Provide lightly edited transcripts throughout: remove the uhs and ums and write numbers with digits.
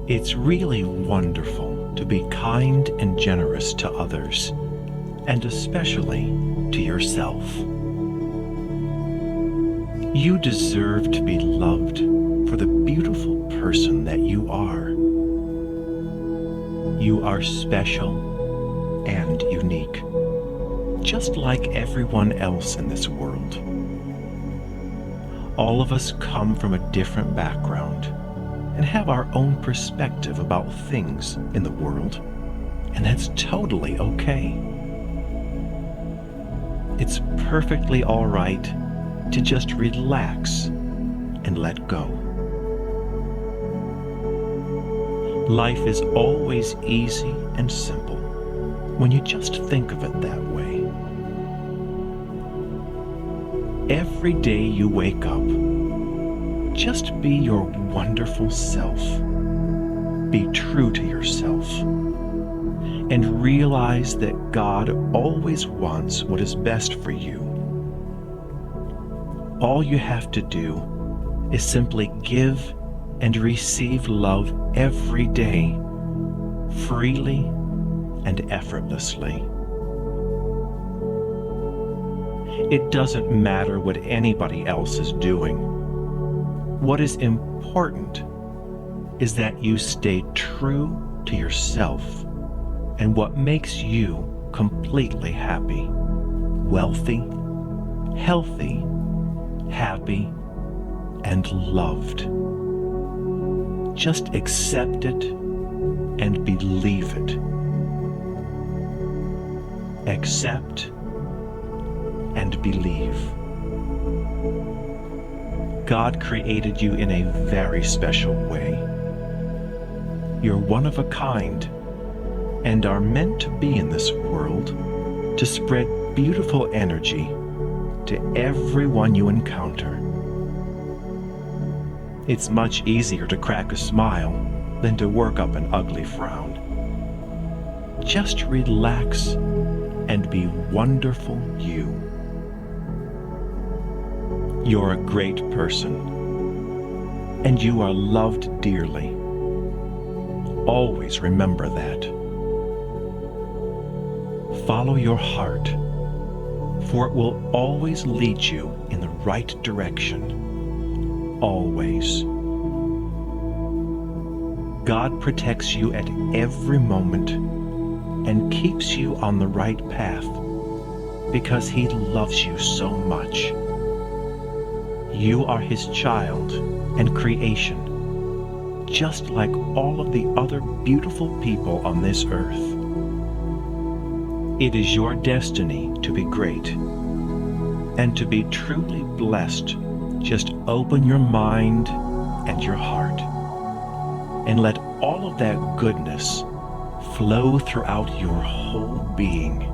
It's really wonderful to be kind and generous to others, and especially to yourself. You deserve to be loved for the beautiful person that you are. You are special and unique, just like everyone else in this world. All of us come from a different background and have our own perspective about things in the world, and that's totally okay. It's perfectly all right to just relax and let go. Life is always easy and simple when you just think of it that way. Every day you wake up, just be your wonderful self. Be true to yourself. And realize that God always wants what is best for you. All you have to do is simply give and receive love every day, freely and effortlessly. It doesn't matter what anybody else is doing. What is important is that you stay true to yourself and what makes you completely happy, wealthy, healthy, happy, and loved. Just accept it and believe it. Accept and believe. God created you in a very special way. You're one of a kind and are meant to be in this world to spread beautiful energy to everyone you encounter. It's much easier to crack a smile than to work up an ugly frown. Just relax and be wonderful you. You're a great person, and you are loved dearly. Always remember that. Follow your heart, for it will always lead you in the right direction. Always. God protects you at every moment and keeps you on the right path because He loves you so much. You are His child and creation, just like all of the other beautiful people on this earth. It is your destiny to be great, and to be truly blessed. Just open your mind and your heart, and let all of that goodness flow throughout your whole being.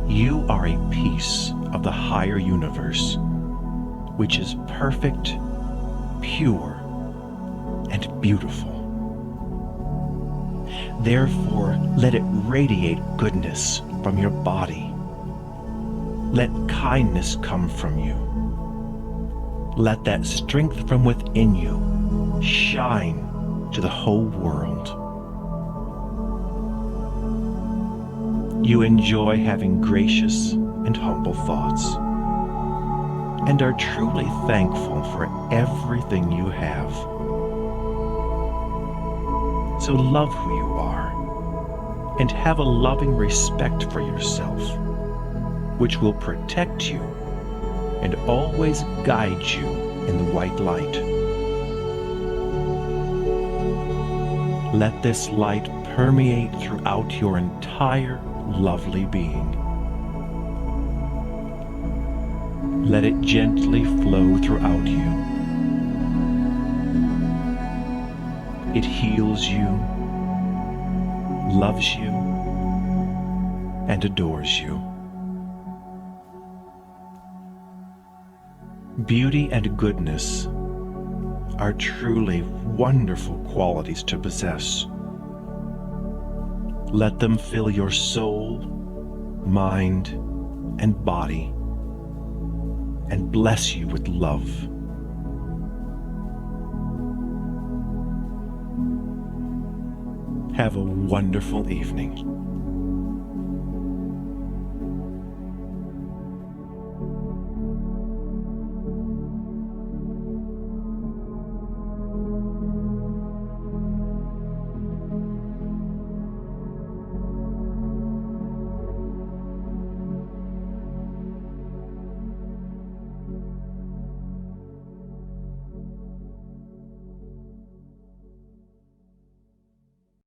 You are a piece of the higher universe, which is perfect, pure, and beautiful. Therefore, let it radiate goodness from your body. Let kindness come from you. Let that strength from within you shine to the whole world. You enjoy having gracious and humble thoughts, and are truly thankful for everything you have. So love who you are, and have a loving respect for yourself, which will protect you and always guide you in the white light. Let this light permeate throughout your entire lovely being. Let it gently flow throughout you. It heals you, loves you, and adores you. Beauty and goodness are truly wonderful qualities to possess. Let them fill your soul, mind, and body, and bless you with love. Have a wonderful evening.